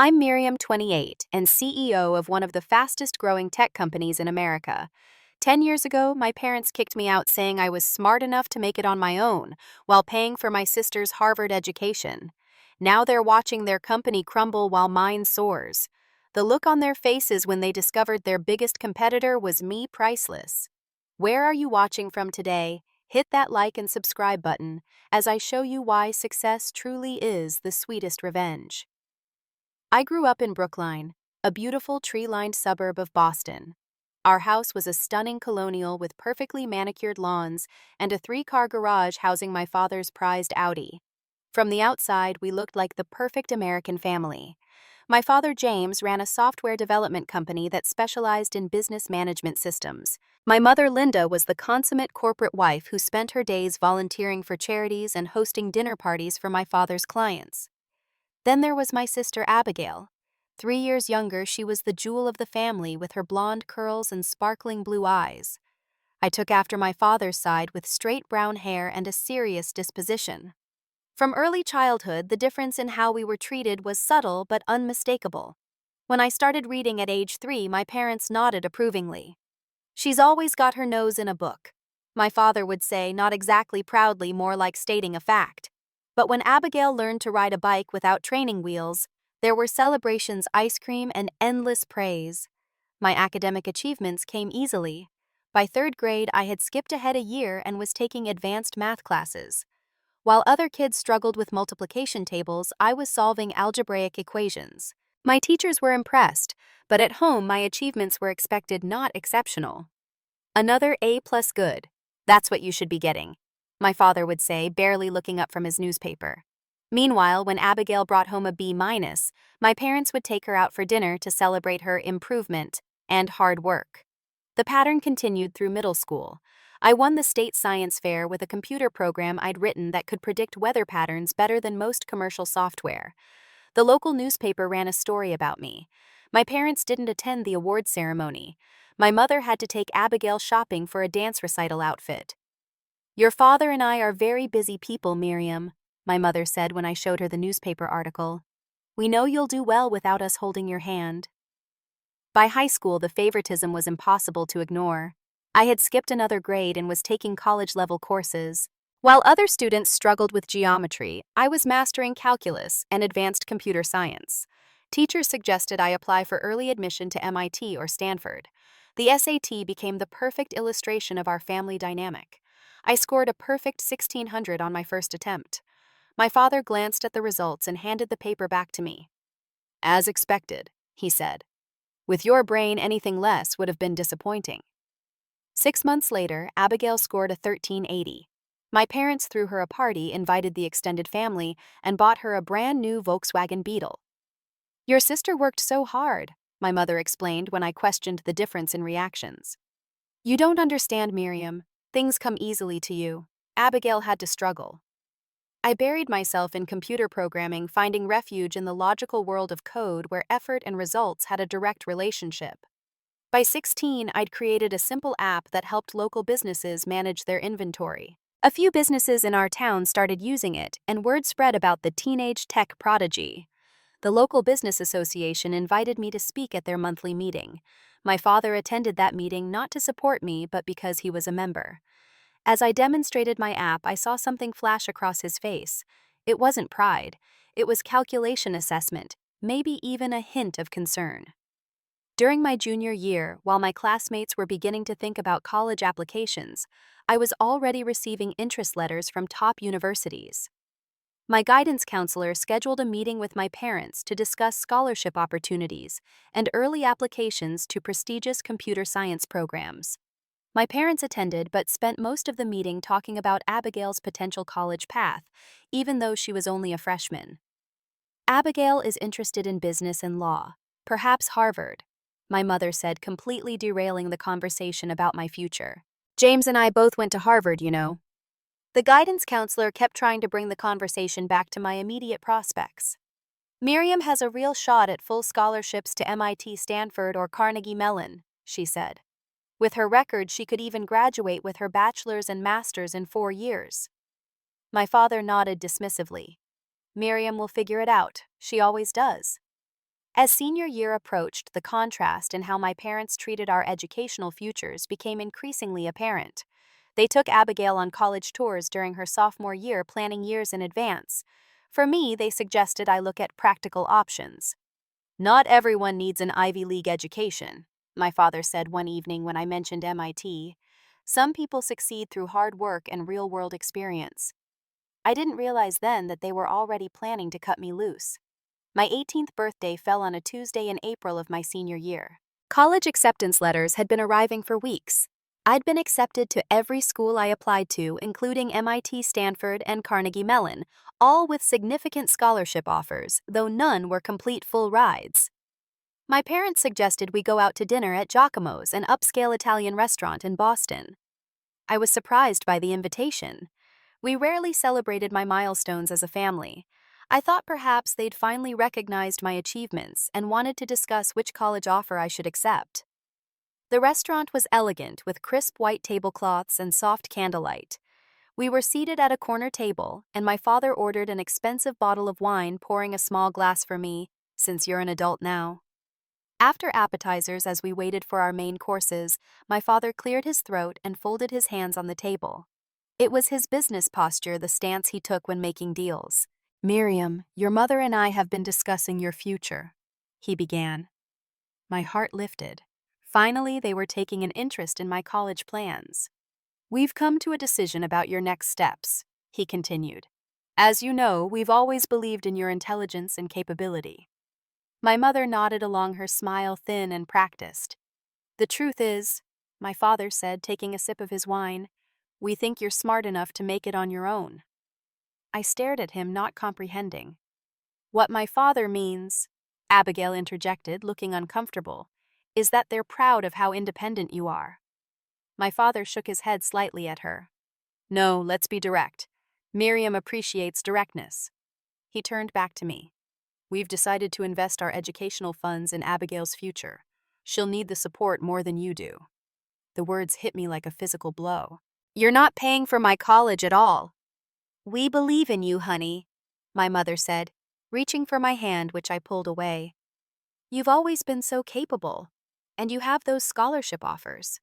I'm Miriam, 28, and CEO of one of the fastest-growing tech companies in America. 10 years ago, my parents kicked me out saying I was smart enough to make it on my own, while paying for my sister's Harvard education. Now they're watching their company crumble while mine soars. The look on their faces when they discovered their biggest competitor was me priceless. Where are you watching from today? Hit that like and subscribe button as I show you why success truly is the sweetest revenge. I grew up in Brookline, a beautiful tree-lined suburb of Boston. Our house was a stunning colonial with perfectly manicured lawns and a 3-car garage housing my father's prized Audi. From the outside, we looked like the perfect American family. My father, James, ran a software development company that specialized in business management systems. My mother, Linda, was the consummate corporate wife who spent her days volunteering for charities and hosting dinner parties for my father's clients. Then there was my sister, Abigail. 3 years younger, she was the jewel of the family with her blonde curls and sparkling blue eyes. I took after my father's side with straight brown hair and a serious disposition. From early childhood, the difference in how we were treated was subtle but unmistakable. When I started reading at age 3, my parents nodded approvingly. "She's always got her nose in a book," my father would say, not exactly proudly, more like stating a fact. But when Abigail learned to ride a bike without training wheels, there were celebrations, ice cream, and endless praise. My academic achievements came easily. By 3rd grade, I had skipped ahead a year and was taking advanced math classes. While other kids struggled with multiplication tables, I was solving algebraic equations. My teachers were impressed, but at home my achievements were expected, not exceptional. "Another A plus good. That's what you should be getting," my father would say, barely looking up from his newspaper. Meanwhile, when Abigail brought home a B minus, my parents would take her out for dinner to celebrate her improvement and hard work. The pattern continued through middle school. I won the state science fair with a computer program I'd written that could predict weather patterns better than most commercial software. The local newspaper ran a story about me. My parents didn't attend the award ceremony. My mother had to take Abigail shopping for a dance recital outfit. "Your father and I are very busy people, Miriam," my mother said when I showed her the newspaper article. "We know you'll do well without us holding your hand." By high school, the favoritism was impossible to ignore. I had skipped another grade and was taking college-level courses. While other students struggled with geometry, I was mastering calculus and advanced computer science. Teachers suggested I apply for early admission to MIT or Stanford. The SAT became the perfect illustration of our family dynamic. I scored a perfect 1600 on my first attempt. My father glanced at the results and handed the paper back to me. "As expected," he said. "With your brain, anything less would have been disappointing." 6 months later, Abigail scored a 1380. My parents threw her a party, invited the extended family, and bought her a brand new Volkswagen Beetle. "Your sister worked so hard," my mother explained when I questioned the difference in reactions. "You don't understand, Miriam. Things come easily to you. Abigail had to struggle." I buried myself in computer programming, finding refuge in the logical world of code where effort and results had a direct relationship. By 16, I'd created a simple app that helped local businesses manage their inventory. A few businesses in our town started using it, and word spread about the teenage tech prodigy. The local business association invited me to speak at their monthly meeting. My father attended that meeting not to support me, but because he was a member. As I demonstrated my app, I saw something flash across his face. It wasn't pride. It was calculation assessment, maybe even a hint of concern. During my junior year, while my classmates were beginning to think about college applications, I was already receiving interest letters from top universities. My guidance counselor scheduled a meeting with my parents to discuss scholarship opportunities and early applications to prestigious computer science programs. My parents attended but spent most of the meeting talking about Abigail's potential college path, even though she was only a freshman. "Abigail is interested in business and law, perhaps Harvard," my mother said, completely derailing the conversation about my future. "James and I both went to Harvard, you know." The guidance counselor kept trying to bring the conversation back to my immediate prospects. "Miriam has a real shot at full scholarships to MIT, Stanford, or Carnegie Mellon," she said. "With her record, she could even graduate with her bachelor's and master's in 4 years." My father nodded dismissively. "Miriam will figure it out. She always does." As senior year approached, the contrast in how my parents treated our educational futures became increasingly apparent. They took Abigail on college tours during her sophomore year, planning years in advance. For me, they suggested I look at practical options. "Not everyone needs an Ivy League education," my father said one evening when I mentioned MIT. "Some people succeed through hard work and real-world experience." I didn't realize then that they were already planning to cut me loose. My 18th birthday fell on a Tuesday in April of my senior year. College acceptance letters had been arriving for weeks. I'd been accepted to every school I applied to, including MIT, Stanford, and Carnegie Mellon, all with significant scholarship offers, though none were complete full rides. My parents suggested we go out to dinner at Giacomo's, an upscale Italian restaurant in Boston. I was surprised by the invitation. We rarely celebrated my milestones as a family. I thought perhaps they'd finally recognized my achievements and wanted to discuss which college offer I should accept. The restaurant was elegant, with crisp white tablecloths and soft candlelight. We were seated at a corner table, and my father ordered an expensive bottle of wine, pouring a small glass for me, "Since you're an adult now." After appetizers, as we waited for our main courses, my father cleared his throat and folded his hands on the table. It was his business posture, the stance he took when making deals. "Miriam, your mother and I have been discussing your future," he began. My heart lifted. Finally, they were taking an interest in my college plans. "We've come to a decision about your next steps," he continued. "As you know, we've always believed in your intelligence and capability." My mother nodded along, her smile thin and practiced. "The truth is," my father said, taking a sip of his wine, "we think you're smart enough to make it on your own." I stared at him, not comprehending. "What my father means," Abigail interjected, looking uncomfortable, "is that they're proud of how independent you are." My father shook his head slightly at her. "No, let's be direct. Miriam appreciates directness." He turned back to me. "We've decided to invest our educational funds in Abigail's future. She'll need the support more than you do." The words hit me like a physical blow. "You're not paying for my college at all." "We believe in you, honey," my mother said, reaching for my hand, which I pulled away. "You've always been so capable, and you have those scholarship offers."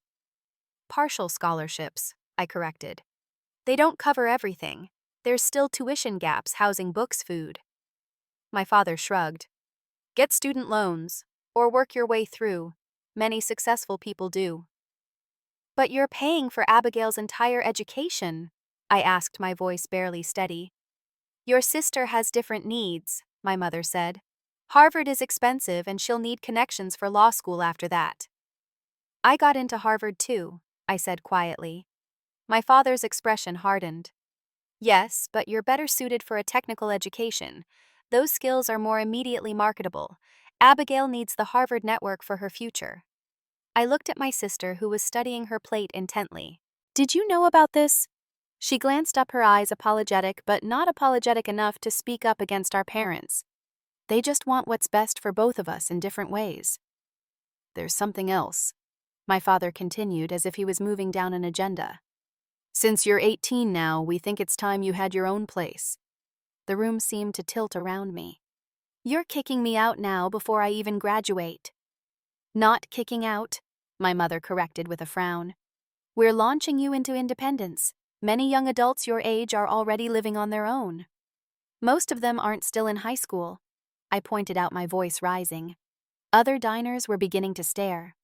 "Partial scholarships," I corrected. "They don't cover everything. There's still tuition gaps, housing, books, food." My father shrugged. "Get student loans, or work your way through. Many successful people do." "But you're paying for Abigail's entire education," I asked, my voice barely steady. "Your sister has different needs," my mother said. "Harvard is expensive, and she'll need connections for law school after that." "I got into Harvard too," I said quietly. My father's expression hardened. "Yes, but you're better suited for a technical education. Those skills are more immediately marketable. Abigail needs the Harvard network for her future." I looked at my sister, who was studying her plate intently. "Did you know about this?" She glanced up, her eyes apologetic, but not apologetic enough to speak up against our parents. "They just want what's best for both of us in different ways." "There's something else," my father continued, as if he was moving down an agenda. "Since you're 18 now, we think it's time you had your own place." The room seemed to tilt around me. "You're kicking me out now before I even graduate." "Not kicking out," my mother corrected with a frown. "We're launching you into independence. Many young adults your age are already living on their own. Most of them aren't still in high school." I pointed out, my voice rising. Other diners were beginning to stare.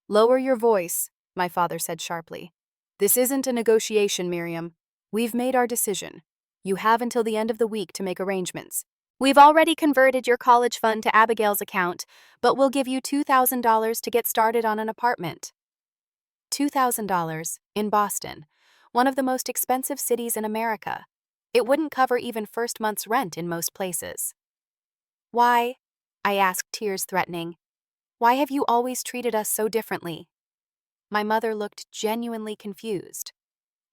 "Lower your voice," my father said sharply. "This isn't a negotiation, Miriam. We've made our decision. You have until the end of the week to make arrangements. We've already converted your college fund to Abigail's account, but we'll give you $2,000 to get started on an apartment." $2,000 in Boston, one of the most expensive cities in America. It wouldn't cover even first month's rent in most places. "Why?" I asked, tears threatening. "Why have you always treated us so differently?" My mother looked genuinely confused.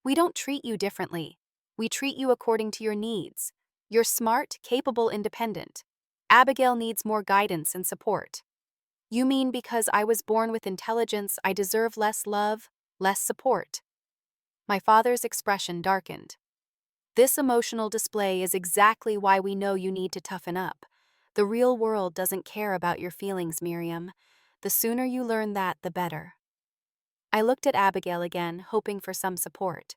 "We don't treat you differently. We treat you according to your needs. You're smart, capable, independent. Abigail needs more guidance and support." "You mean because I was born with intelligence, I deserve less love, less support?" My father's expression darkened. "This emotional display is exactly why we know you need to toughen up. The real world doesn't care about your feelings, Miriam. The sooner you learn that, the better. I looked at Abigail again, hoping for some support.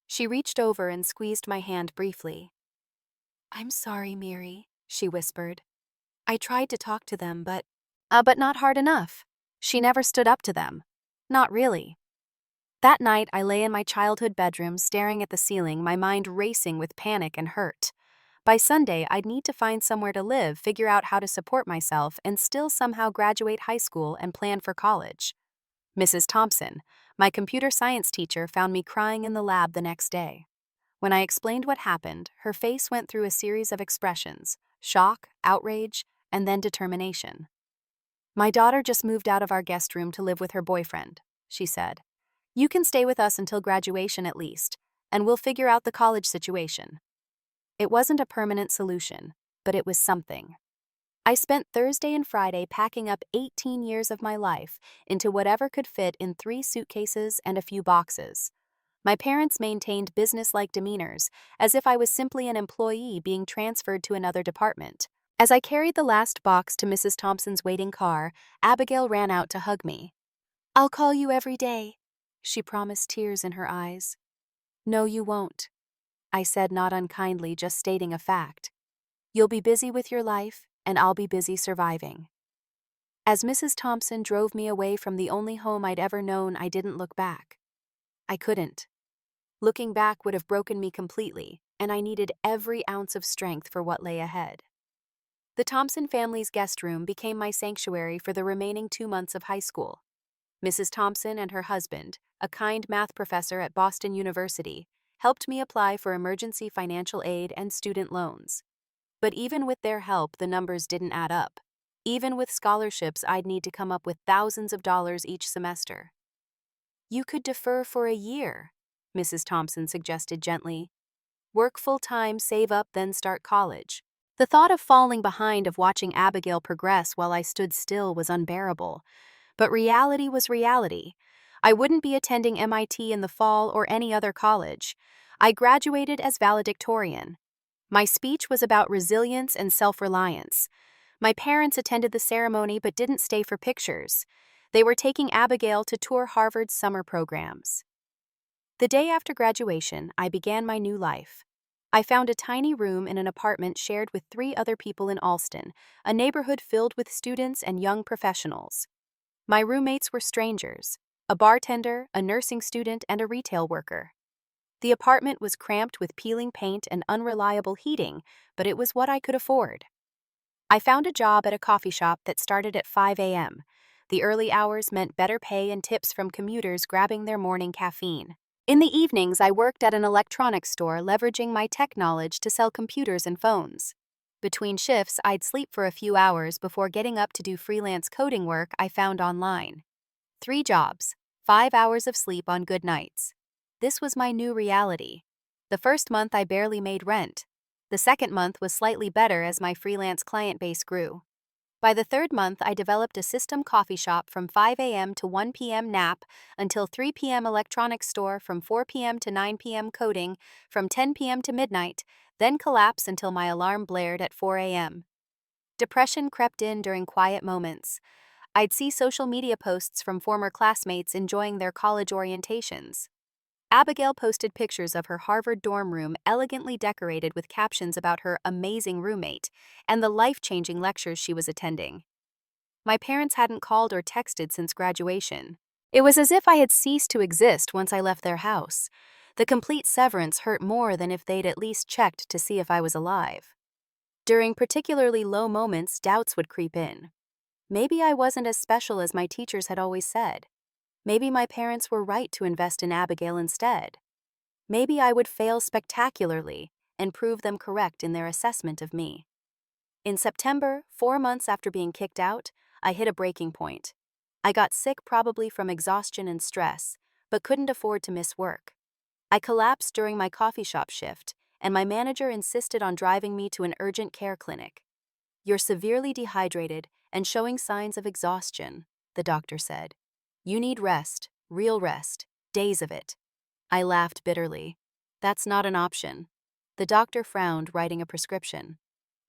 She reached over and squeezed my hand briefly. "I'm sorry, Miri," she whispered. "I tried to talk to them, but not hard enough. She never stood up to them. Not really." That night, I lay in my childhood bedroom, staring at the ceiling, my mind racing with panic and hurt. By Sunday, I'd need to find somewhere to live, figure out how to support myself, and still somehow graduate high school and plan for college. Mrs. Thompson, my computer science teacher, found me crying in the lab the next day. When I explained what happened, her face went through a series of expressions: shock, outrage, and then determination. "My daughter just moved out of our guest room to live with her boyfriend," she said. "You can stay with us until graduation at least, and we'll figure out the college situation." It wasn't a permanent solution, but it was something. I spent Thursday and Friday packing up 18 years of my life into whatever could fit in 3 suitcases and a few boxes. My parents maintained business-like demeanors, as if I was simply an employee being transferred to another department. As I carried the last box to Mrs. Thompson's waiting car, Abigail ran out to hug me. "I'll call you every day," she promised, tears in her eyes. "No, you won't," I said, not unkindly, just stating a fact. "You'll be busy with your life, and I'll be busy surviving." As Mrs. Thompson drove me away from the only home I'd ever known, I didn't look back. I couldn't. Looking back would have broken me completely, and I needed every ounce of strength for what lay ahead. The Thompson family's guest room became my sanctuary for the remaining 2 months of high school. Mrs. Thompson and her husband, a kind math professor at Boston University, helped me apply for emergency financial aid and student loans. But even with their help, the numbers didn't add up. Even with scholarships, I'd need to come up with thousands of dollars each semester. "You could defer for a year," Mrs. Thompson suggested gently. "Work full-time, save up, then start college." The thought of falling behind, of watching Abigail progress while I stood still, was unbearable. But reality was reality. I wouldn't be attending MIT in the fall or any other college. I graduated as valedictorian. My speech was about resilience and self-reliance. My parents attended the ceremony but didn't stay for pictures. They were taking Abigail to tour Harvard's summer programs. The day after graduation, I began my new life. I found a tiny room in an apartment shared with 3 other people in Alston, a neighborhood filled with students and young professionals. My roommates were strangers: a bartender, a nursing student, and a retail worker. The apartment was cramped with peeling paint and unreliable heating, but it was what I could afford. I found a job at a coffee shop that started at 5 a.m. The early hours meant better pay and tips from commuters grabbing their morning caffeine. In the evenings, I worked at an electronics store, leveraging my tech knowledge to sell computers and phones. Between shifts, I'd sleep for a few hours before getting up to do freelance coding work I found online. 3 jobs, 5 hours of sleep on good nights. This was my new reality. The first month, I barely made rent. The second month was slightly better as my freelance client base grew. By the third month, I developed a system coffee shop from 5 a.m. to 1 p.m. nap, until 3 p.m. electronics store, from 4 p.m. to 9 p.m. coding, from 10 p.m. to midnight, then collapse until my alarm blared at 4 a.m. Depression crept in during quiet moments. I'd see social media posts from former classmates enjoying their college orientations. Abigail posted pictures of her Harvard dorm room, elegantly decorated with captions about her amazing roommate and the life-changing lectures she was attending. My parents hadn't called or texted since graduation. It was as if I had ceased to exist once I left their house. The complete severance hurt more than if they'd at least checked to see if I was alive. During particularly low moments, doubts would creep in. Maybe I wasn't as special as my teachers had always said. Maybe my parents were right to invest in Abigail instead. Maybe I would fail spectacularly and prove them correct in their assessment of me. In September, 4 months after being kicked out, I hit a breaking point. I got sick, probably from exhaustion and stress, but couldn't afford to miss work. I collapsed during my coffee shop shift, and my manager insisted on driving me to an urgent care clinic. "You're severely dehydrated and showing signs of exhaustion," the doctor said. "You need rest, real rest, days of it." I laughed bitterly. "That's not an option." The doctor frowned, writing a prescription.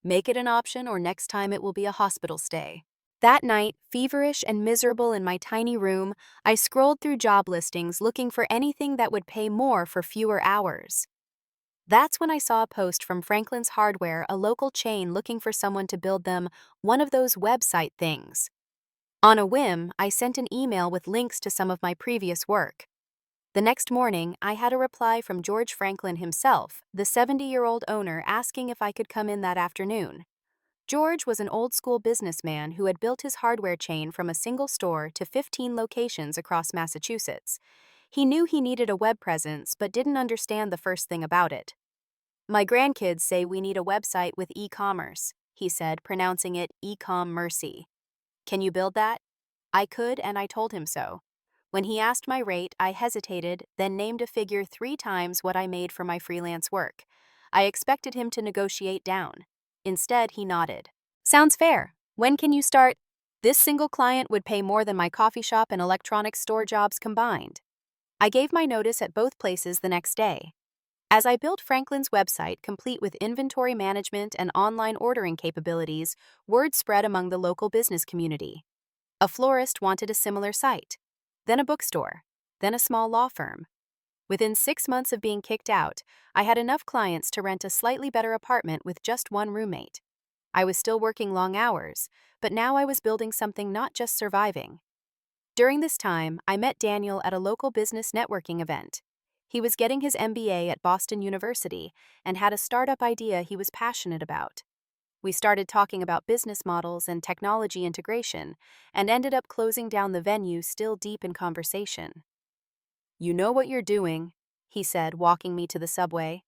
Make it an option, or next time it will be a hospital stay. That night, feverish and miserable in my tiny room, I scrolled through job listings looking for anything that would pay more for fewer hours. That's when I saw a post from Franklin's Hardware, a local chain looking for someone to build them one of those website things. On a whim, I sent an email with links to some of my previous work. The next morning, I had a reply from George Franklin himself, the 70-year-old owner, asking if I could come in that afternoon. George was an old-school businessman who had built his hardware chain from a single store to 15 locations across Massachusetts. He knew he needed a web presence but didn't understand the first thing about it. "My grandkids say we need a website with e-commerce," he said, pronouncing it e-com-mercy. "Can you build that?" I could, and I told him so. When he asked my rate, I hesitated, then named a figure 3 times what I made for my freelance work. I expected him to negotiate down. Instead, he nodded. "Sounds fair. When can you start?" This single client would pay more than my coffee shop and electronics store jobs combined. I gave my notice at both places the next day. As I built Franklin's website, complete with inventory management and online ordering capabilities, word spread among the local business community. A florist wanted a similar site, then a bookstore, then a small law firm. Within 6 months of being kicked out, I had enough clients to rent a slightly better apartment with just one roommate. I was still working long hours, but now I was building something, not just surviving. During this time, I met Daniel at a local business networking event. He was getting his MBA at Boston University and had a startup idea he was passionate about. We started talking about business models and technology integration, and ended up closing down the venue, still deep in conversation. "You know what you're doing," he said, walking me to the subway.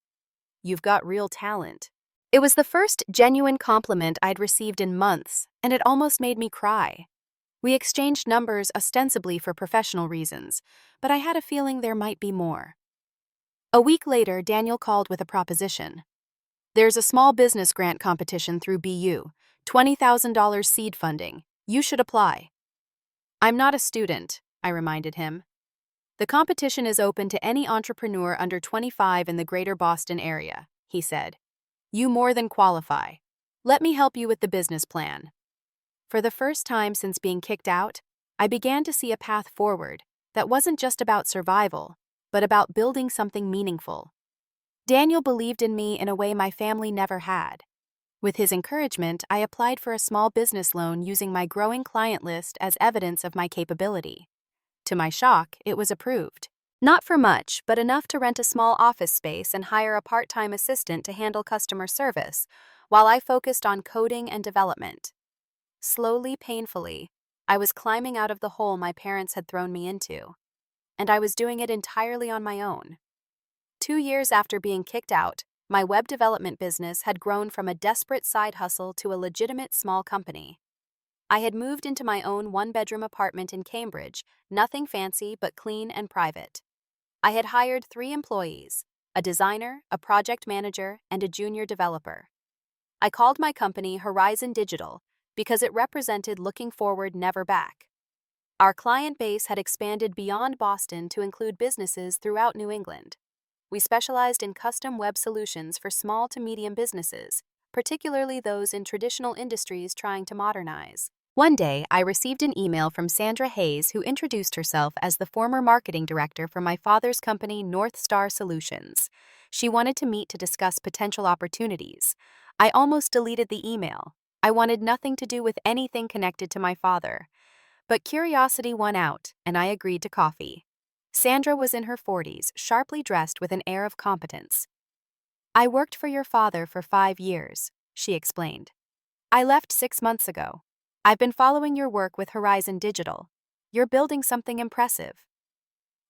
"You've got real talent." It was the first genuine compliment I'd received in months, and it almost made me cry. We exchanged numbers ostensibly for professional reasons, but I had a feeling there might be more. A week later, Daniel called with a proposition. "There's a small business grant competition through BU, $20,000 seed funding. You should apply." "I'm not a student," I reminded him. "The competition is open to any entrepreneur under 25 in the greater Boston area," he said. "You more than qualify. Let me help you with the business plan." For the first time since being kicked out, I began to see a path forward that wasn't just about survival, but about building something meaningful. Daniel believed in me in a way my family never had. With his encouragement, I applied for a small business loan using my growing client list as evidence of my capability. To my shock, it was approved. Not for much, but enough to rent a small office space and hire a part-time assistant to handle customer service, while I focused on coding and development. Slowly, painfully, I was climbing out of the hole my parents had thrown me into. And I was doing it entirely on my own. 2 years after being kicked out, my web development business had grown from a desperate side hustle to a legitimate small company. I had moved into my own one-bedroom apartment in Cambridge, nothing fancy but clean and private. I had hired 3 employees, a designer, a project manager, and a junior developer. I called my company Horizon Digital because it represented looking forward, never back. Our client base had expanded beyond Boston to include businesses throughout New England. We specialized in custom web solutions for small to medium businesses, particularly those in traditional industries trying to modernize. One day, I received an email from Sandra Hayes, who introduced herself as the former marketing director for my father's company, North Star Solutions. She wanted to meet to discuss potential opportunities. I almost deleted the email. I wanted nothing to do with anything connected to my father. But curiosity won out, and I agreed to coffee. Sandra was in her 40s, sharply dressed with an air of competence. "I worked for your father for 5 years," she explained. "I left 6 months ago. I've been following your work with Horizon Digital. You're building something impressive."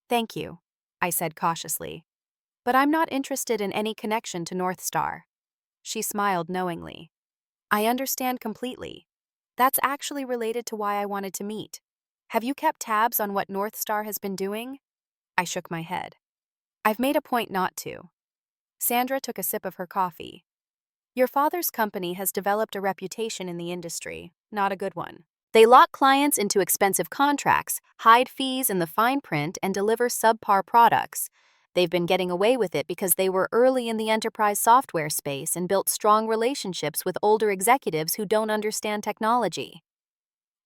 "Thank you," I said cautiously. "But I'm not interested in any connection to North Star." She smiled knowingly. "I understand completely. That's actually related to why I wanted to meet. Have you kept tabs on what North Star has been doing?" I shook my head. "I've made a point not to." Sandra took a sip of her coffee. "Your father's company has developed a reputation in the industry, not a good one. They lock clients into expensive contracts, hide fees in the fine print, and deliver subpar products. They've been getting away with it because they were early in the enterprise software space and built strong relationships with older executives who don't understand technology.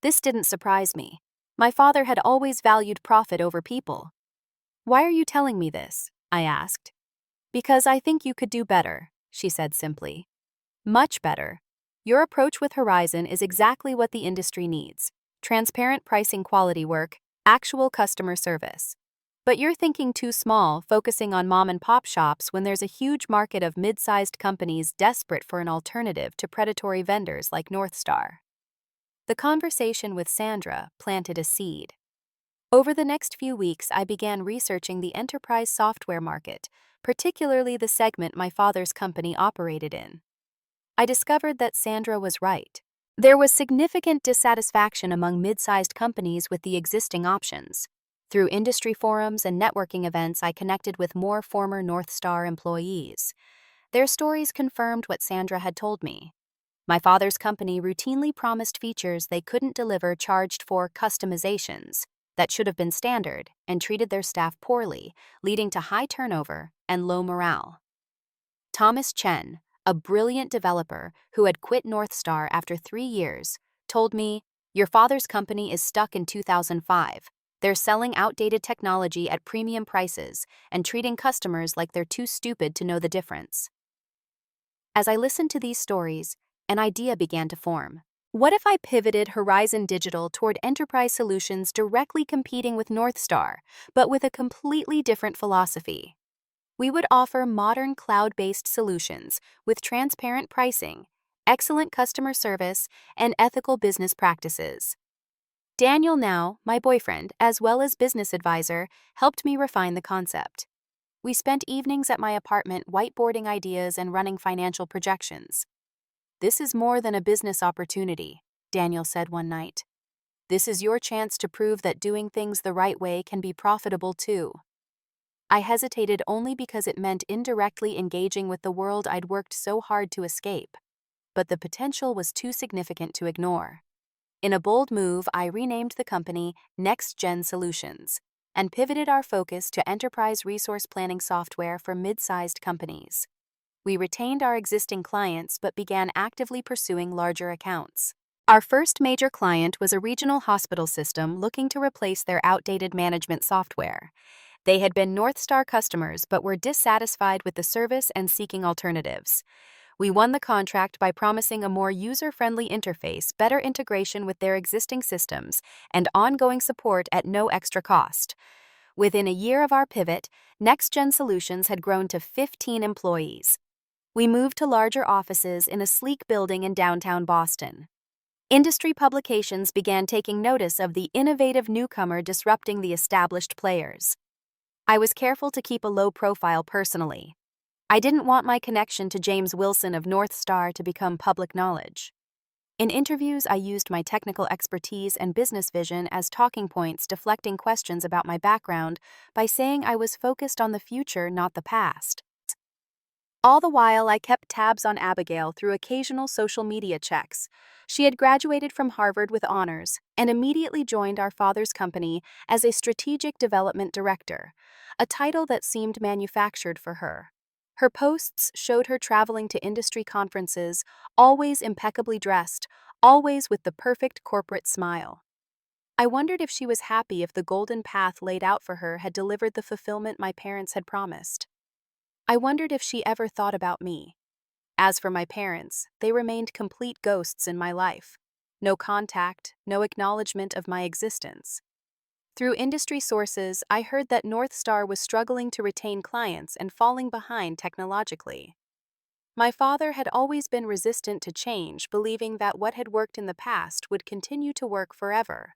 This didn't surprise me. My father had always valued profit over people. "Why are you telling me this?" I asked. "Because I think you could do better," she said simply. "Much better. Your approach with Horizon is exactly what the industry needs: transparent pricing, quality work, actual customer service. But you're thinking too small, focusing on mom-and-pop shops when there's a huge market of mid-sized companies desperate for an alternative to predatory vendors like Northstar." The conversation with Sandra planted a seed. Over the next few weeks, I began researching the enterprise software market, particularly the segment my father's company operated in. I discovered that Sandra was right. There was significant dissatisfaction among mid-sized companies with the existing options. Through industry forums and networking events, I connected with more former Northstar employees. Their stories confirmed what Sandra had told me. My father's company routinely promised features they couldn't deliver, charged for customizations that should have been standard, and treated their staff poorly, leading to high turnover and low morale. Thomas Chen, a brilliant developer who had quit Northstar after 3 years, told me, "Your father's company is stuck in 2005. They're selling outdated technology at premium prices and treating customers like they're too stupid to know the difference." As I listened to these stories, an idea began to form. What if I pivoted Horizon Digital toward enterprise solutions directly competing with Northstar, but with a completely different philosophy? We would offer modern cloud-based solutions with transparent pricing, excellent customer service, and ethical business practices. Daniel Now, my boyfriend, as well as business advisor, helped me refine the concept. We spent evenings at my apartment whiteboarding ideas and running financial projections. "This is more than a business opportunity," Daniel said one night. "This is your chance to prove that doing things the right way can be profitable too." I hesitated only because it meant indirectly engaging with the world I'd worked so hard to escape. But the potential was too significant to ignore. In a bold move, I renamed the company Next Gen Solutions and pivoted our focus to enterprise resource planning software for mid-sized companies. We retained our existing clients but began actively pursuing larger accounts. Our first major client was a regional hospital system looking to replace their outdated management software. They had been Northstar customers but were dissatisfied with the service and seeking alternatives. We won the contract by promising a more user-friendly interface, better integration with their existing systems, and ongoing support at no extra cost. Within a year of our pivot, NextGen Solutions had grown to 15 employees. We moved to larger offices in a sleek building in downtown Boston. Industry publications began taking notice of the innovative newcomer disrupting the established players. I was careful to keep a low profile personally. I didn't want my connection to James Wilson of Northstar to become public knowledge. In interviews, I used my technical expertise and business vision as talking points, deflecting questions about my background by saying I was focused on the future, not the past. All the while, I kept tabs on Abigail through occasional social media checks. She had graduated from Harvard with honors and immediately joined our father's company as a strategic development director, a title that seemed manufactured for her. Her posts showed her traveling to industry conferences, always impeccably dressed, always with the perfect corporate smile. I wondered if she was happy, if the golden path laid out for her had delivered the fulfillment my parents had promised. I wondered if she ever thought about me. As for my parents, they remained complete ghosts in my life. No contact, no acknowledgement of my existence. Through industry sources, I heard that Northstar was struggling to retain clients and falling behind technologically. My father had always been resistant to change, believing that what had worked in the past would continue to work forever.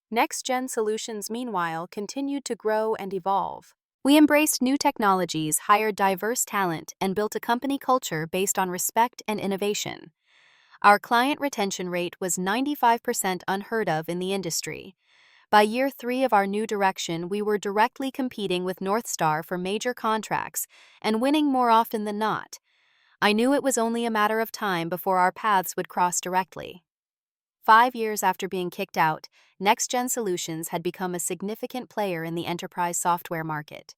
Next-Gen Solutions, meanwhile, continued to grow and evolve. We embraced new technologies, hired diverse talent, and built a company culture based on respect and innovation. Our client retention rate was 95%, unheard of in the industry. By year 3 of our new direction, we were directly competing with Northstar for major contracts and winning more often than not. I knew it was only a matter of time before our paths would cross directly. 5 years after being kicked out, NextGen Solutions had become a significant player in the enterprise software market.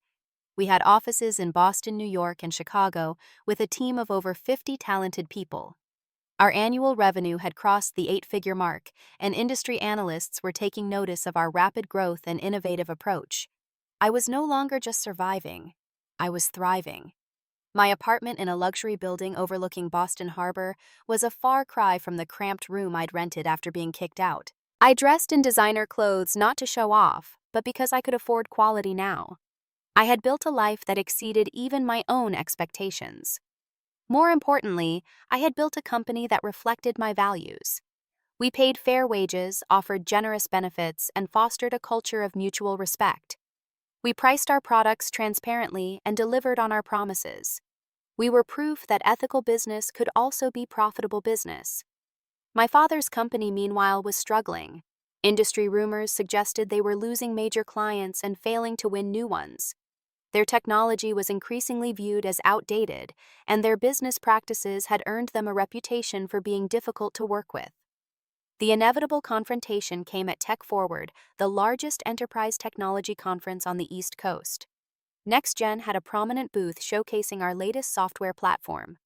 We had offices in Boston, New York, and Chicago, with a team of over 50 talented people. Our annual revenue had crossed the 8-figure mark, and industry analysts were taking notice of our rapid growth and innovative approach. I was no longer just surviving, I was thriving. My apartment in a luxury building overlooking Boston Harbor was a far cry from the cramped room I'd rented after being kicked out. I dressed in designer clothes not to show off, but because I could afford quality now. I had built a life that exceeded even my own expectations. More importantly, I had built a company that reflected my values. We paid fair wages, offered generous benefits, and fostered a culture of mutual respect. We priced our products transparently and delivered on our promises. We were proof that ethical business could also be profitable business. My father's company, meanwhile, was struggling. Industry rumors suggested they were losing major clients and failing to win new ones. Their technology was increasingly viewed as outdated, and their business practices had earned them a reputation for being difficult to work with. The inevitable confrontation came at Tech Forward, the largest enterprise technology conference on the East Coast. NextGen had a prominent booth showcasing our latest software platform.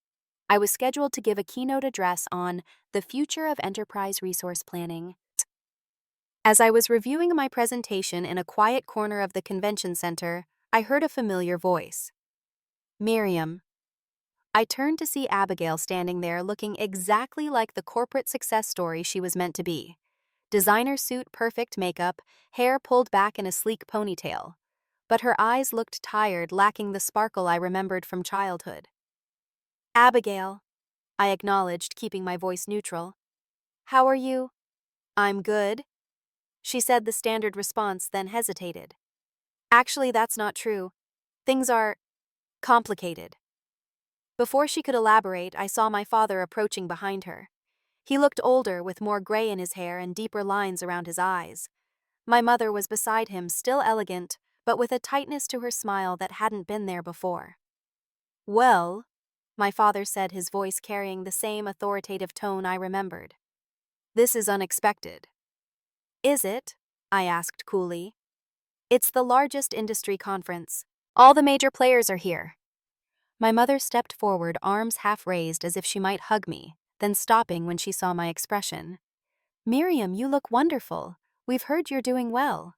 I was scheduled to give a keynote address on the future of enterprise resource planning. As I was reviewing my presentation in a quiet corner of the convention center, I heard a familiar voice. Miriam. I turned to see Abigail standing there looking exactly like the corporate success story she was meant to be. Designer suit, perfect makeup, hair pulled back in a sleek ponytail. But her eyes looked tired, lacking the sparkle I remembered from childhood. Abigail, I acknowledged, keeping my voice neutral. How are you? I'm good. She said the standard response, then hesitated. Actually, that's not true. Things are complicated. Before she could elaborate, I saw my father approaching behind her. He looked older, with more gray in his hair and deeper lines around his eyes. My mother was beside him, still elegant, but with a tightness to her smile that hadn't been there before. Well, my father said, his voice carrying the same authoritative tone I remembered. This is unexpected. Is it? I asked coolly. It's the largest industry conference. All the major players are here. My mother stepped forward, arms half raised as if she might hug me, then stopping when she saw my expression. Miriam, you look wonderful. We've heard you're doing well.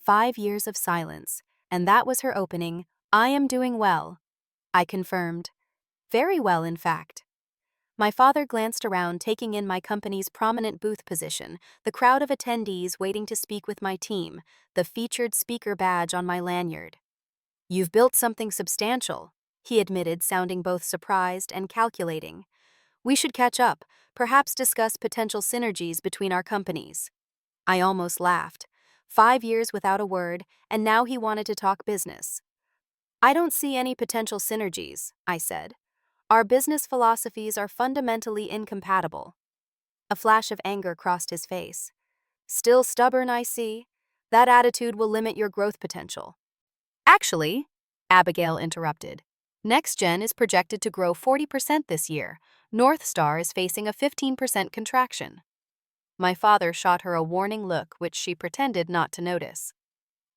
5 years of silence, and that was her opening. I am doing well, I confirmed. Very well, in fact. My father glanced around, taking in my company's prominent booth position, the crowd of attendees waiting to speak with my team, the featured speaker badge on my lanyard. You've built something substantial, he admitted, sounding both surprised and calculating. We should catch up, perhaps discuss potential synergies between our companies. I almost laughed. 5 years without a word, and now he wanted to talk business. I don't see any potential synergies, I said. Our business philosophies are fundamentally incompatible. A flash of anger crossed his face. Still stubborn, I see. That attitude will limit your growth potential. Actually, Abigail interrupted, NextGen is projected to grow 40% this year. North Star is facing a 15% contraction. My father shot her a warning look, which she pretended not to notice.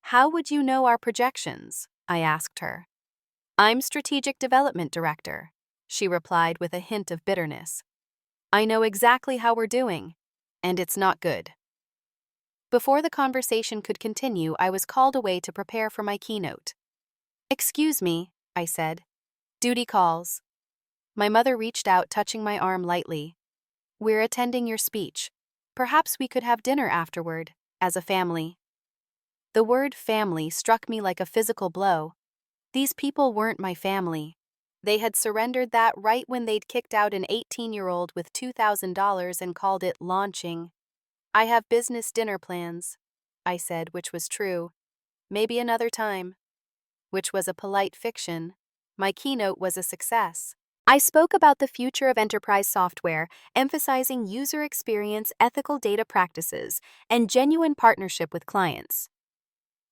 How would you know our projections? I asked her. I'm Strategic Development Director, she replied with a hint of bitterness. I know exactly how we're doing, and it's not good. Before the conversation could continue, I was called away to prepare for my keynote. Excuse me, I said. Duty calls. My mother reached out, touching my arm lightly. We're attending your speech. Perhaps we could have dinner afterward, as a family. The word family struck me like a physical blow. These people weren't my family. They had surrendered that right when they'd kicked out an 18-year-old with $2,000 and called it launching. I have business dinner plans, I said, which was true. Maybe another time. Which was a polite fiction. My keynote was a success. I spoke about the future of enterprise software, emphasizing user experience, ethical data practices, and genuine partnership with clients.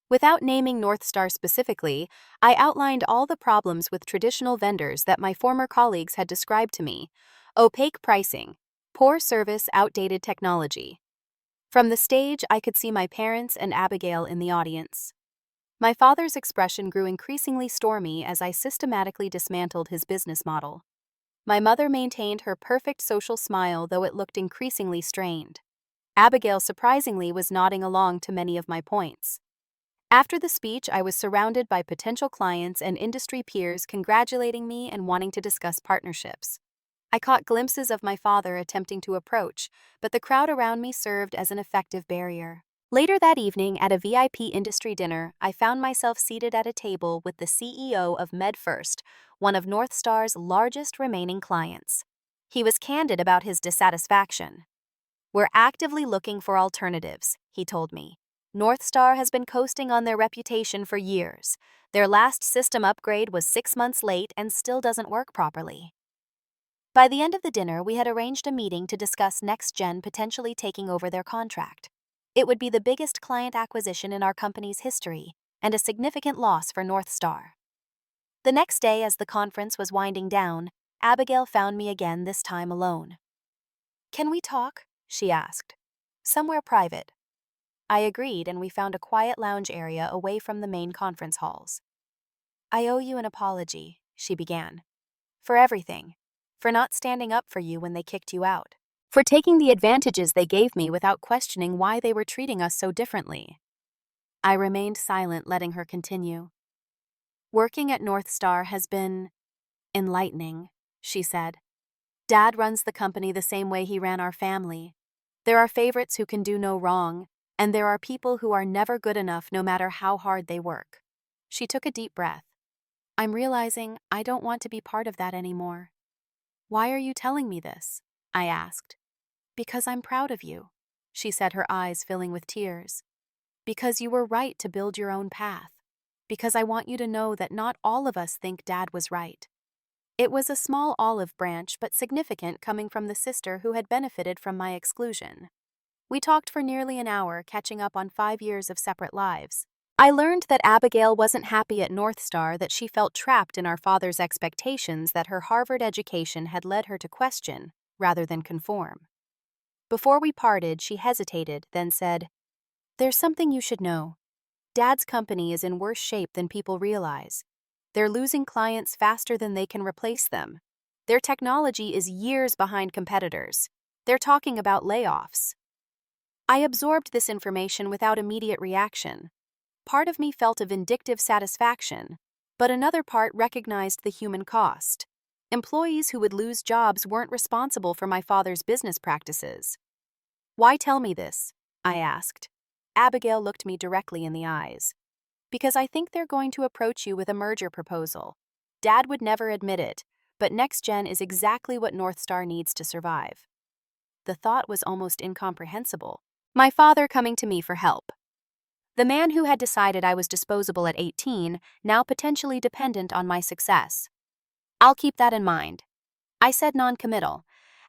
Without naming North Star specifically, I outlined all the problems with traditional vendors that my former colleagues had described to me: opaque pricing, poor service, outdated technology. From the stage, I could see my parents and Abigail in the audience. My father's expression grew increasingly stormy as I systematically dismantled his business model. My mother maintained her perfect social smile, though it looked increasingly strained. Abigail surprisingly was nodding along to many of my points. After the speech, I was surrounded by potential clients and industry peers congratulating me and wanting to discuss partnerships. I caught glimpses of my father attempting to approach, but the crowd around me served as an effective barrier. Later that evening, at a VIP industry dinner, I found myself seated at a table with the CEO of MedFirst, one of Northstar's largest remaining clients. He was candid about his dissatisfaction. "We're actively looking for alternatives," he told me. "Northstar has been coasting on their reputation for years. Their last system upgrade was 6 months late and still doesn't work properly." By the end of the dinner, we had arranged a meeting to discuss NextGen potentially taking over their contract. It would be the biggest client acquisition in our company's history, and a significant loss for Northstar. The next day, as the conference was winding down, Abigail found me again, this time alone. "Can we talk?" she asked. "Somewhere private." I agreed, and we found a quiet lounge area away from the main conference halls. "I owe you an apology," she began. "For everything. For not standing up for you when they kicked you out. For taking the advantages they gave me without questioning why they were treating us so differently." I remained silent, letting her continue. "Working at Northstar has been enlightening," she said. "Dad runs the company the same way he ran our family. There are favorites who can do no wrong, and there are people who are never good enough no matter how hard they work." She took a deep breath. "I'm realizing I don't want to be part of that anymore." "Why are you telling me this?" I asked. "Because I'm proud of you," she said, her eyes filling with tears. "Because you were right to build your own path. Because I want you to know that not all of us think Dad was right." It was a small olive branch, but significant, coming from the sister who had benefited from my exclusion. We talked for nearly an hour, catching up on 5 years of separate lives. I learned that Abigail wasn't happy at Northstar, that she felt trapped in our father's expectations, that her Harvard education had led her to question rather than conform. Before we parted, she hesitated, then said, "There's something you should know. Dad's company is in worse shape than people realize. They're losing clients faster than they can replace them. Their technology is years behind competitors. They're talking about layoffs." I absorbed this information without immediate reaction. Part of me felt a vindictive satisfaction, but another part recognized the human cost. Employees who would lose jobs weren't responsible for my father's business practices. "Why tell me this?" I asked. Abigail looked me directly in the eyes. "Because I think they're going to approach you with a merger proposal. Dad would never admit it, but NextGen is exactly what Northstar needs to survive." The thought was almost incomprehensible. My father coming to me for help. The man who had decided I was disposable at 18, now potentially dependent on my success. "I'll keep that in mind," I said, non-committal.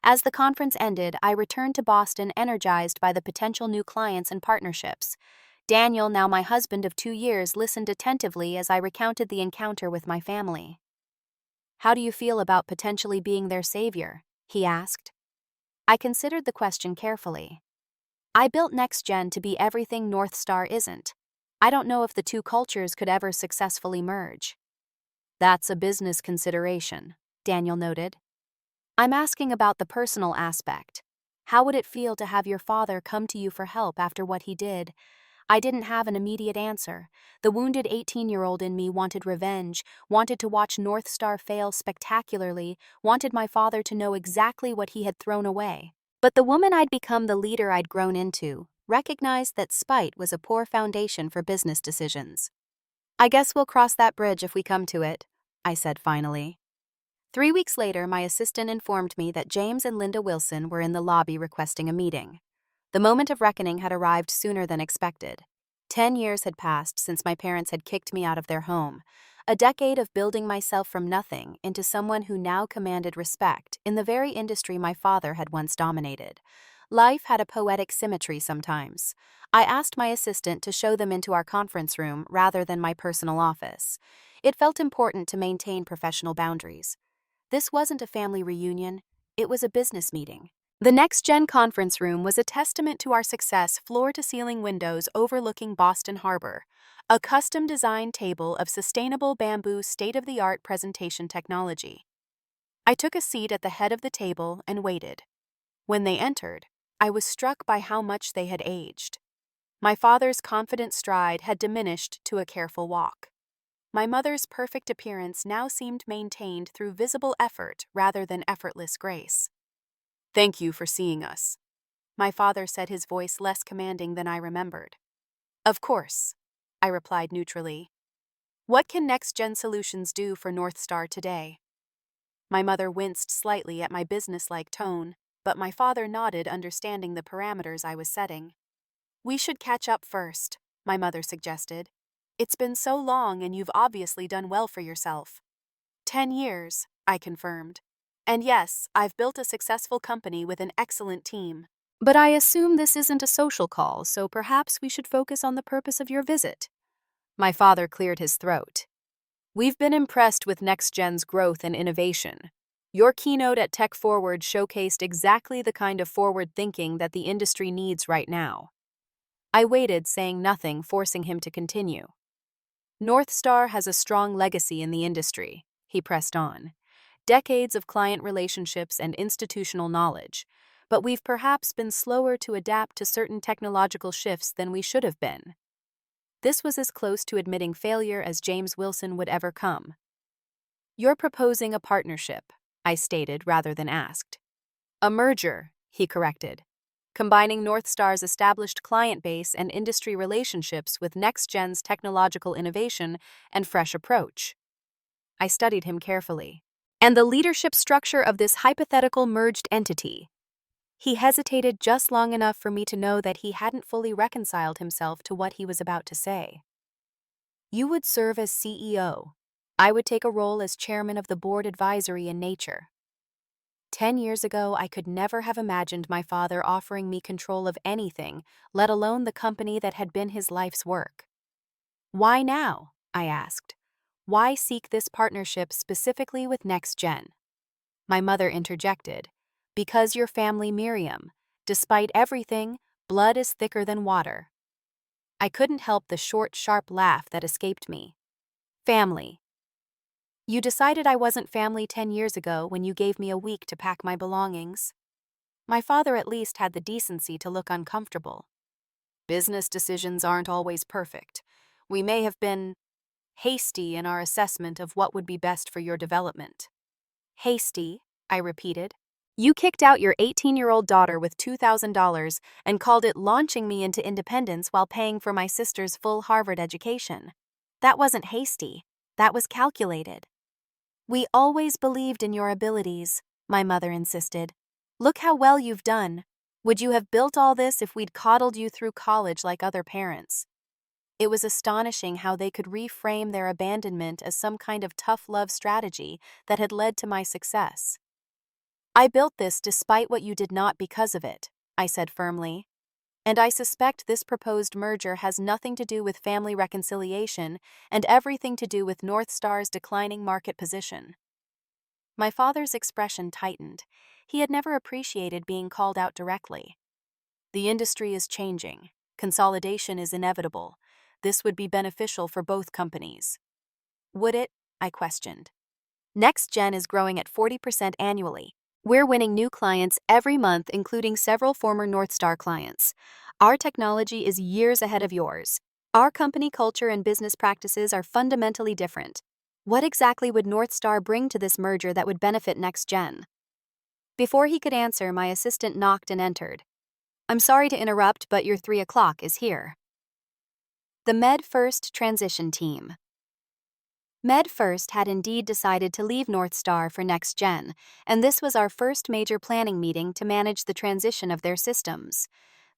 As the conference ended, I returned to Boston, energized by the potential new clients and partnerships. Daniel, now my husband of 2 years, listened attentively as I recounted the encounter with my family. "How do you feel about potentially being their savior?" he asked. I considered the question carefully. I built NextGen to be everything Northstar isn't. I don't know if the two cultures could ever successfully merge. "That's a business consideration," Daniel noted. "I'm asking about the personal aspect. How would it feel to have your father come to you for help after what he did?" I didn't have an immediate answer. The wounded 18-year-old in me wanted revenge, wanted to watch Northstar fail spectacularly, wanted my father to know exactly what he had thrown away. But the woman I'd become, the leader I'd grown into, recognized that spite was a poor foundation for business decisions. "I guess we'll cross that bridge if we come to it," I said finally. 3 weeks later, my assistant informed me that James and Linda Wilson were in the lobby requesting a meeting. The moment of reckoning had arrived sooner than expected. 10 years had passed since my parents had kicked me out of their home. A decade of building myself from nothing into someone who now commanded respect in the very industry my father had once dominated. Life had a poetic symmetry sometimes. I asked my assistant to show them into our conference room rather than my personal office. It felt important to maintain professional boundaries. This wasn't a family reunion, it was a business meeting. The next-gen conference room was a testament to our success, floor-to-ceiling windows overlooking Boston Harbor, a custom-designed table of sustainable bamboo state-of-the-art presentation technology. I took a seat at the head of the table and waited. When they entered, I was struck by how much they had aged. My father's confident stride had diminished to a careful walk. My mother's perfect appearance now seemed maintained through visible effort rather than effortless grace. "Thank you for seeing us," my father said, his voice less commanding than I remembered. "Of course," I replied neutrally. "What can Next-Gen Solutions do for North Star today?" My mother winced slightly at my businesslike tone, but my father nodded, understanding the parameters I was setting. "We should catch up first," my mother suggested. "It's been so long and you've obviously done well for yourself." 10 years, I confirmed. "And yes, I've built a successful company with an excellent team." "But I assume this isn't a social call, so perhaps we should focus on the purpose of your visit." My father cleared his throat. "We've been impressed with NextGen's growth and innovation. Your keynote at Tech Forward showcased exactly the kind of forward thinking that the industry needs right now." I waited, saying nothing, forcing him to continue. "North Star has a strong legacy in the industry," he pressed on. "Decades of client relationships and institutional knowledge, but we've perhaps been slower to adapt to certain technological shifts than we should have been." This was as close to admitting failure as James Wilson would ever come. "You're proposing a partnership," I stated rather than asked. "A merger," he corrected, "combining North Star's established client base and industry relationships with NextGen's technological innovation and fresh approach." I studied him carefully. "And the leadership structure of this hypothetical merged entity." He hesitated just long enough for me to know that he hadn't fully reconciled himself to what he was about to say. "You would serve as CEO. I would take a role as chairman of the board, advisory in nature." 10 years ago, I could never have imagined my father offering me control of anything, let alone the company that had been his life's work. "Why now?" I asked. "Why seek this partnership specifically with NextGen?" My mother interjected. "Because your family, Miriam. Despite everything, blood is thicker than water." I couldn't help the short, sharp laugh that escaped me. "Family. You decided I wasn't family 10 years ago when you gave me a week to pack my belongings." My father at least had the decency to look uncomfortable. "Business decisions aren't always perfect. We may have been hasty in our assessment of what would be best for your development." "Hasty," I repeated. "You kicked out your 18-year-old daughter with $2,000 and called it launching me into independence while paying for my sister's full Harvard education. That wasn't hasty. That was calculated." "We always believed in your abilities," my mother insisted. "Look how well you've done. Would you have built all this if we'd coddled you through college like other parents?" It was astonishing how they could reframe their abandonment as some kind of tough love strategy that had led to my success. "I built this despite what you did, not because of it," I said firmly. "And I suspect this proposed merger has nothing to do with family reconciliation and everything to do with North Star's declining market position." My father's expression tightened. He had never appreciated being called out directly. "The industry is changing. Consolidation is inevitable. This would be beneficial for both companies." "Would it?" I questioned. "NextGen is growing at 40% annually. We're winning new clients every month, including several former North Star clients. Our technology is years ahead of yours. Our company culture and business practices are fundamentally different. What exactly would North Star bring to this merger that would benefit NextGen?" Before he could answer, my assistant knocked and entered. "I'm sorry to interrupt, but your 3 o'clock is here." The MedFirst transition team. MedFirst had indeed decided to leave North Star for NextGen, and this was our first major planning meeting to manage the transition of their systems.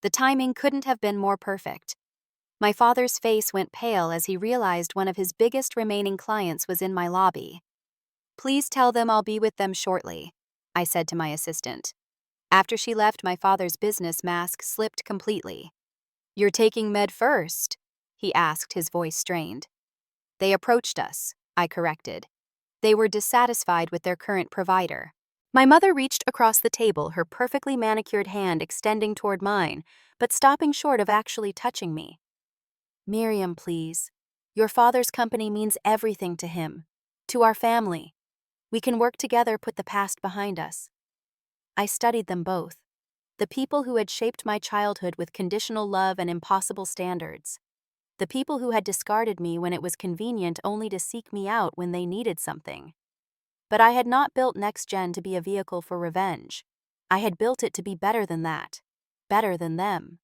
The timing couldn't have been more perfect. My father's face went pale as he realized one of his biggest remaining clients was in my lobby. "Please tell them I'll be with them shortly," I said to my assistant. After she left, my father's business mask slipped completely. "You're taking MedFirst?" he asked, his voice strained. "They approached us," I corrected. "They were dissatisfied with their current provider." My mother reached across the table, her perfectly manicured hand extending toward mine, but stopping short of actually touching me. Miriam, please. Your father's company means everything to him, to our family. We can work together, put the past behind us. I studied them both. The people who had shaped my childhood with conditional love and impossible standards. The people who had discarded me when it was convenient only to seek me out when they needed something. But I had not built Next Gen to be a vehicle for revenge. I had built it to be better than that. Better than them.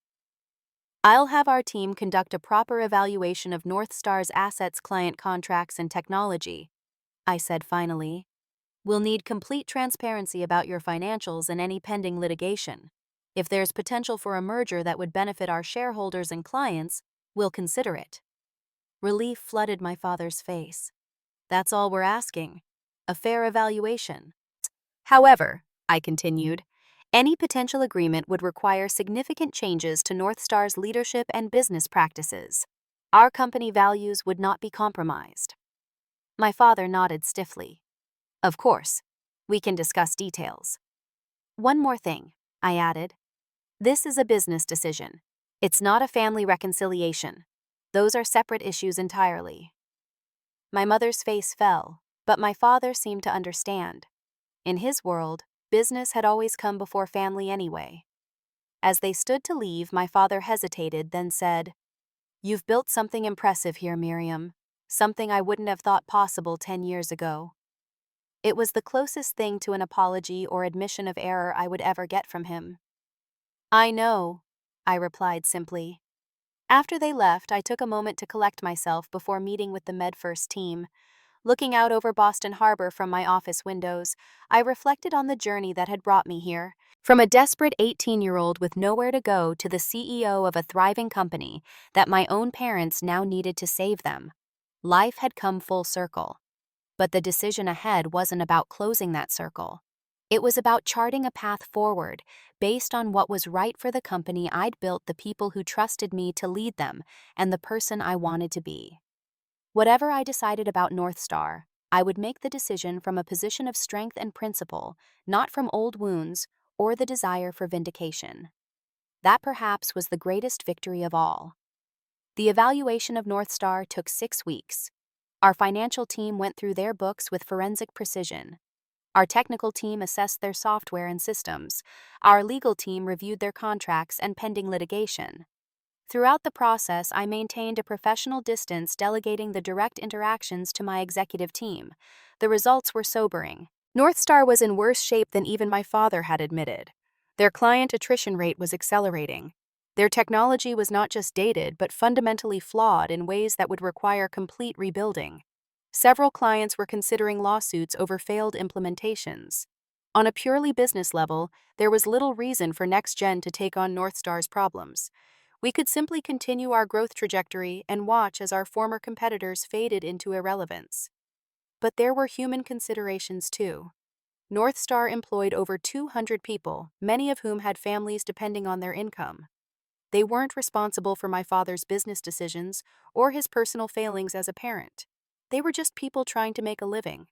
I'll have our team conduct a proper evaluation of North Star's assets, client contracts, and technology, I said finally. We'll need complete transparency about your financials and any pending litigation. If there's potential for a merger that would benefit our shareholders and clients, we'll consider it. Relief flooded my father's face. That's all we're asking. A fair evaluation. However, I continued, any potential agreement would require significant changes to North Star's leadership and business practices. Our company values would not be compromised. My father nodded stiffly. Of course, we can discuss details. One more thing, I added. This is a business decision. It's not a family reconciliation. Those are separate issues entirely. My mother's face fell, but my father seemed to understand. In his world, business had always come before family anyway. As they stood to leave, my father hesitated, then said, You've built something impressive here, Miriam. Something I wouldn't have thought possible 10 years ago. It was the closest thing to an apology or admission of error I would ever get from him. I know, I replied simply. After they left, I took a moment to collect myself before meeting with the MedFirst team. Looking out over Boston Harbor from my office windows, I reflected on the journey that had brought me here. From a desperate 18-year-old with nowhere to go to the CEO of a thriving company that my own parents now needed to save them. Life had come full circle. But the decision ahead wasn't about closing that circle. It was about charting a path forward based on what was right for the company I'd built, the people who trusted me to lead them, and the person I wanted to be. Whatever I decided about North Star, I would make the decision from a position of strength and principle, not from old wounds or the desire for vindication. That perhaps was the greatest victory of all. The evaluation of North Star took 6 weeks. Our financial team went through their books with forensic precision. Our technical team assessed their software and systems. Our legal team reviewed their contracts and pending litigation. Throughout the process, I maintained a professional distance, delegating the direct interactions to my executive team. The results were sobering. North Star was in worse shape than even my father had admitted. Their client attrition rate was accelerating. Their technology was not just dated, but fundamentally flawed in ways that would require complete rebuilding. Several clients were considering lawsuits over failed implementations. On a purely business level, there was little reason for Next Gen to take on North Star's problems. We could simply continue our growth trajectory and watch as our former competitors faded into irrelevance. But there were human considerations too. North Star employed over 200 people, many of whom had families depending on their income. They weren't responsible for my father's business decisions or his personal failings as a parent. They were just people trying to make a living.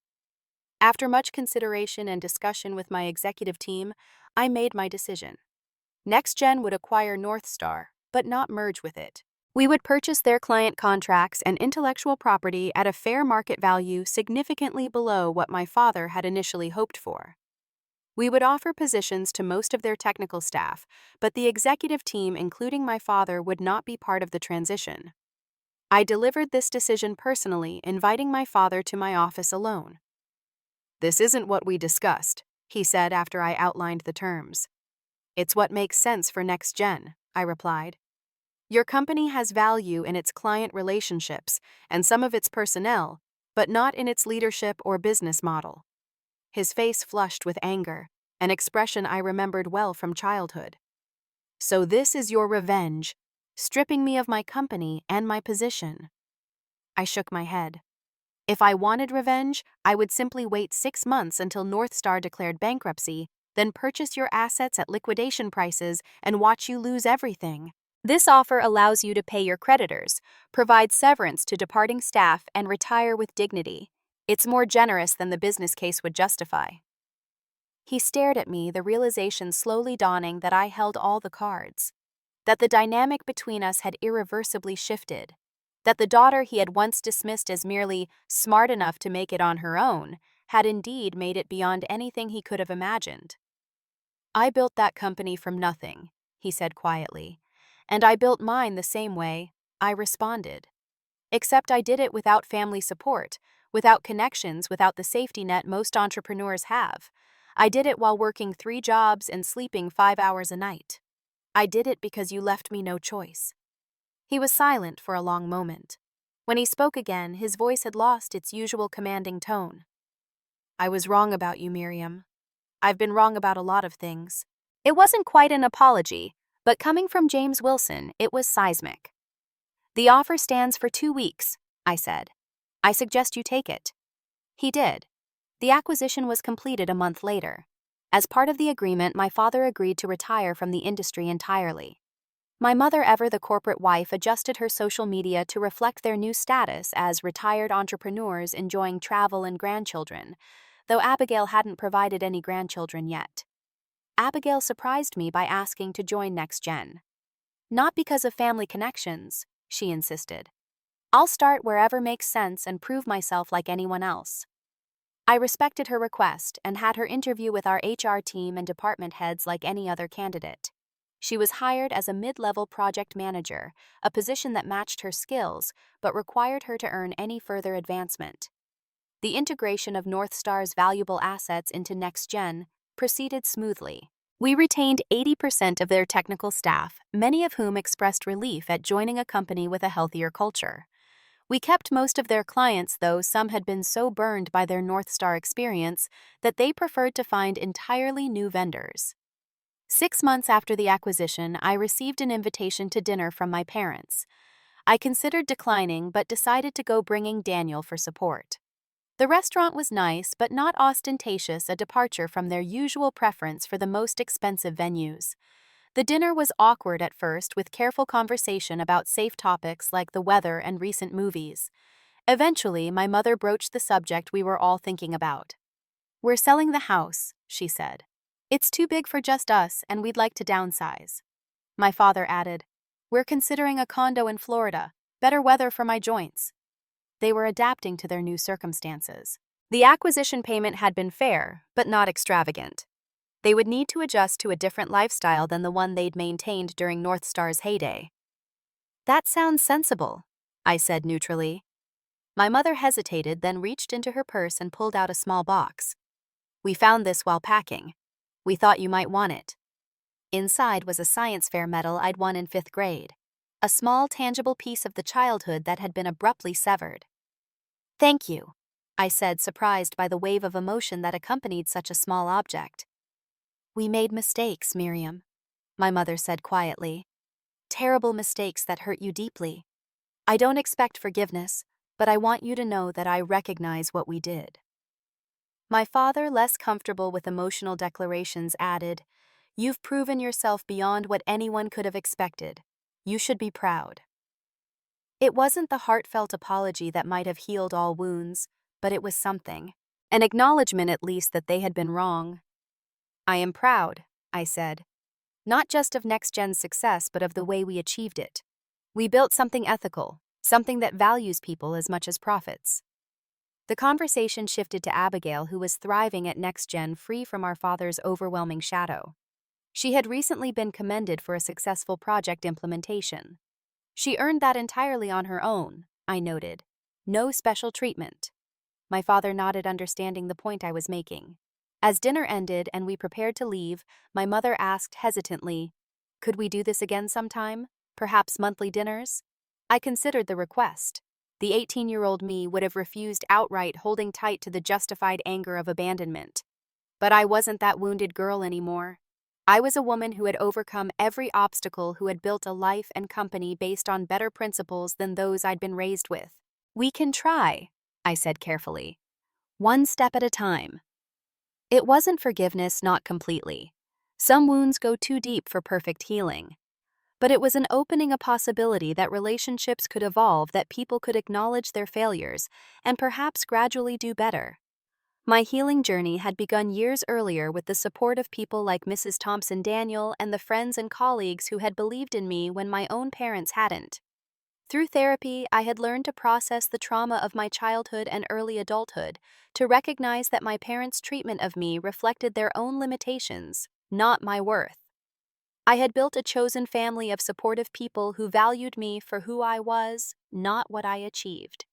After much consideration and discussion with my executive team, I made my decision. Next Gen would acquire North Star, but not merge with it. We would purchase their client contracts and intellectual property at a fair market value significantly below what my father had initially hoped for. We would offer positions to most of their technical staff, but the executive team, including my father, would not be part of the transition. I delivered this decision personally, inviting my father to my office alone. "This isn't what we discussed," he said after I outlined the terms. "It's what makes sense for Next Gen," I replied. "Your company has value in its client relationships and some of its personnel, but not in its leadership or business model." His face flushed with anger, an expression I remembered well from childhood. "So this is your revenge, stripping me of my company and my position." I shook my head. If I wanted revenge, I would simply wait 6 months until North Star declared bankruptcy, then purchase your assets at liquidation prices and watch you lose everything. This offer allows you to pay your creditors, provide severance to departing staff, and retire with dignity. It's more generous than the business case would justify. He stared at me, the realization slowly dawning that I held all the cards, that the dynamic between us had irreversibly shifted, that the daughter he had once dismissed as merely smart enough to make it on her own had indeed made it beyond anything he could have imagined. "I built that company from nothing," he said quietly, "and I built mine the same way," I responded. "Except I did it without family support, without connections, without the safety net most entrepreneurs have. I did it while working 3 jobs and sleeping 5 hours a night. I did it because you left me no choice." He was silent for a long moment. When he spoke again, his voice had lost its usual commanding tone. "I was wrong about you, Miriam. I've been wrong about a lot of things." It wasn't quite an apology, but coming from James Wilson, it was seismic. "The offer stands for 2 weeks," I said. "I suggest you take it." He did. The acquisition was completed a month later. As part of the agreement, my father agreed to retire from the industry entirely. My mother, ever the corporate wife, adjusted her social media to reflect their new status as retired entrepreneurs enjoying travel and grandchildren, though Abigail hadn't provided any grandchildren yet. Abigail surprised me by asking to join Next Gen. "Not because of family connections," she insisted. "I'll start wherever makes sense and prove myself like anyone else." I respected her request and had her interview with our HR team and department heads like any other candidate. She was hired as a mid-level project manager, a position that matched her skills but required her to earn any further advancement. The integration of North Star's valuable assets into Next Gen proceeded smoothly. We retained 80% of their technical staff, many of whom expressed relief at joining a company with a healthier culture. We kept most of their clients, though some had been so burned by their North Star experience that they preferred to find entirely new vendors. 6 months after the acquisition, I received an invitation to dinner from my parents. I considered declining but decided to go, bringing Daniel for support. The restaurant was nice but not ostentatious, a departure from their usual preference for the most expensive venues. The dinner was awkward at first, with careful conversation about safe topics like the weather and recent movies. Eventually, my mother broached the subject we were all thinking about. "We're selling the house," she said. "It's too big for just us and we'd like to downsize." My father added, "We're considering a condo in Florida, better weather for my joints." They were adapting to their new circumstances. The acquisition payment had been fair, but not extravagant. They would need to adjust to a different lifestyle than the one they'd maintained during North Star's heyday. "That sounds sensible," I said neutrally. My mother hesitated, then reached into her purse and pulled out a small box. "We found this while packing. We thought you might want it." Inside was a science fair medal I'd won in 5th grade, a small, tangible piece of the childhood that had been abruptly severed. "Thank you," I said, surprised by the wave of emotion that accompanied such a small object. "We made mistakes, Miriam," my mother said quietly. "Terrible mistakes that hurt you deeply. I don't expect forgiveness, but I want you to know that I recognize what we did." My father, less comfortable with emotional declarations, added, "You've proven yourself beyond what anyone could have expected. You should be proud." It wasn't the heartfelt apology that might have healed all wounds, but it was something. An acknowledgement, at least, that they had been wrong. "I am proud," I said. "Not just of Next Gen's success, but of the way we achieved it. We built something ethical, something that values people as much as profits." The conversation shifted to Abigail, who was thriving at Next Gen, free from our father's overwhelming shadow. She had recently been commended for a successful project implementation. "She earned that entirely on her own," I noted. "No special treatment." My father nodded, understanding the point I was making. As dinner ended and we prepared to leave, my mother asked hesitantly, "Could we do this again sometime? Perhaps monthly dinners?" I considered the request. The 18-year-old me would have refused outright, holding tight to the justified anger of abandonment. But I wasn't that wounded girl anymore. I was a woman who had overcome every obstacle, who had built a life and company based on better principles than those I'd been raised with. "We can try," I said carefully. "One step at a time." It wasn't forgiveness, not completely. Some wounds go too deep for perfect healing. But it was an opening, a possibility that relationships could evolve, that people could acknowledge their failures and perhaps gradually do better. My healing journey had begun years earlier with the support of people like Mrs. Thompson Daniel and the friends and colleagues who had believed in me when my own parents hadn't. Through therapy, I had learned to process the trauma of my childhood and early adulthood, to recognize that my parents' treatment of me reflected their own limitations, not my worth. I had built a chosen family of supportive people who valued me for who I was, not what I achieved.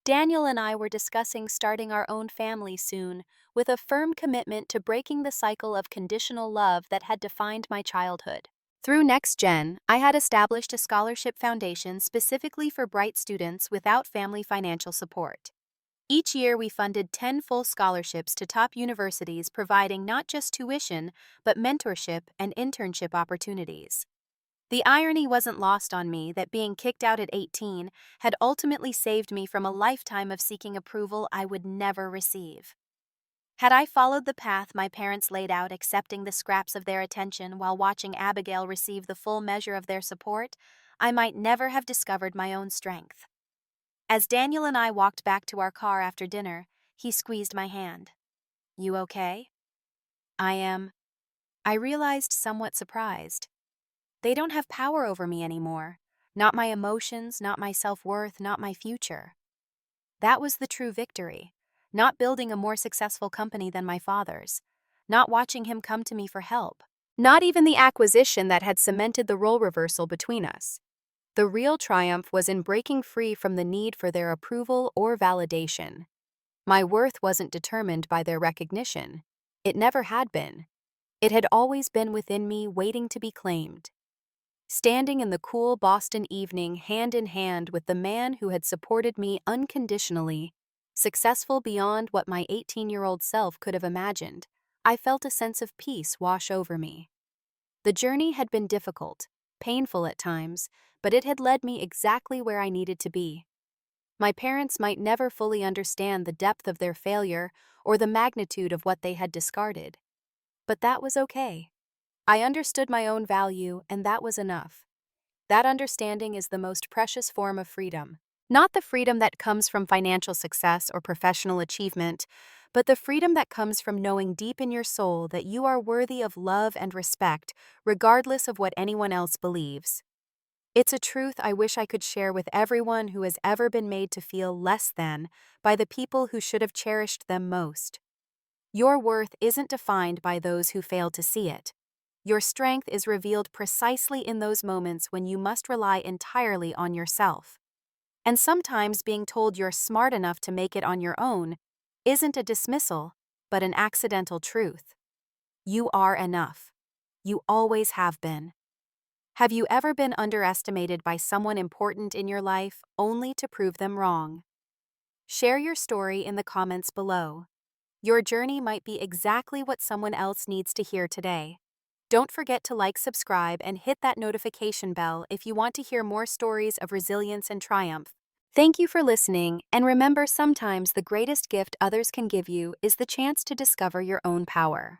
Daniel and I were discussing starting our own family soon, with a firm commitment to breaking the cycle of conditional love that had defined my childhood. Through Next Gen, I had established a scholarship foundation specifically for bright students without family financial support. Each year, we funded 10 full scholarships to top universities, providing not just tuition, but mentorship and internship opportunities. The irony wasn't lost on me that being kicked out at 18 had ultimately saved me from a lifetime of seeking approval I would never receive. Had I followed the path my parents laid out, accepting the scraps of their attention while watching Abigail receive the full measure of their support, I might never have discovered my own strength. As Daniel and I walked back to our car after dinner, he squeezed my hand. "You okay?" "I am," I realized, somewhat surprised. They don't have power over me anymore. Not my emotions, not my self-worth, not my future. That was the true victory. Not building a more successful company than my father's. Not watching him come to me for help. Not even the acquisition that had cemented the role reversal between us. The real triumph was in breaking free from the need for their approval or validation. My worth wasn't determined by their recognition. It never had been. It had always been within me, waiting to be claimed. Standing in the cool Boston evening hand in hand with the man who had supported me unconditionally, successful beyond what my 18-year-old self could have imagined, I felt a sense of peace wash over me. The journey had been difficult, painful at times, but it had led me exactly where I needed to be. My parents might never fully understand the depth of their failure or the magnitude of what they had discarded. But that was okay. I understood my own value, and that was enough. That understanding is the most precious form of freedom. Not the freedom that comes from financial success or professional achievement, but the freedom that comes from knowing deep in your soul that you are worthy of love and respect, regardless of what anyone else believes. It's a truth I wish I could share with everyone who has ever been made to feel less than by the people who should have cherished them most. Your worth isn't defined by those who fail to see it. Your strength is revealed precisely in those moments when you must rely entirely on yourself. And sometimes being told you're smart enough to make it on your own isn't a dismissal, but an accidental truth. You are enough. You always have been. Have you ever been underestimated by someone important in your life only to prove them wrong? Share your story in the comments below. Your journey might be exactly what someone else needs to hear today. Don't forget to like, subscribe, and hit that notification bell if you want to hear more stories of resilience and triumph. Thank you for listening, and remember, sometimes the greatest gift others can give you is the chance to discover your own power.